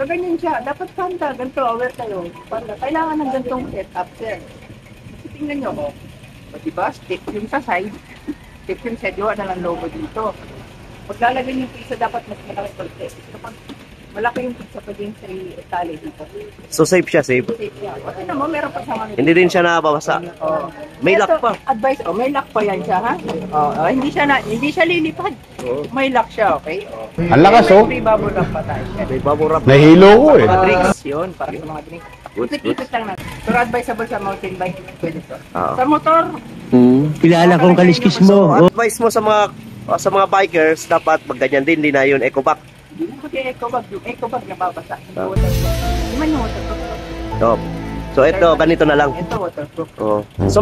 So, ganyan siya. Dapat kanta. Ganito, aware kayo. Kailangan ng gantong setup, sir. Kasi tingnan nyo, oh. O, diba? Stick yung sa side. Stick yung sa diwa na ng logo dito. Pag lalagay yung pizza, dapat mas malaki pag-test. Kapag malaki yung pizza, pwede yung sa tali dito. So safe siya, safe. Safe yan. Kasi naman, meron pa sa mga. Hindi din siya nababasa. Oh. May lock pa. Advice, may lock pa yan siya, ha? Hindi siya lilipad. May lock siya, okay? Ang lakas, oh. May bubble wrap pa tayo. May bubble wrap. Nahilo ko eh. Mga drinks yun, para sa mga drinks. Good, good. Ikot lang natin. Pero advisable sa mountain bike, pwede to. Oo. Sa motor, Kilala kong kaliskis mo. Advice mo sa mga bikers, dapat magganyan din, hindi na yun eco-back. hindi mo kaya eco bag na babasa. Hindi man yung waterproof. So ito, ganito na lang. Ito waterproof. Oh. So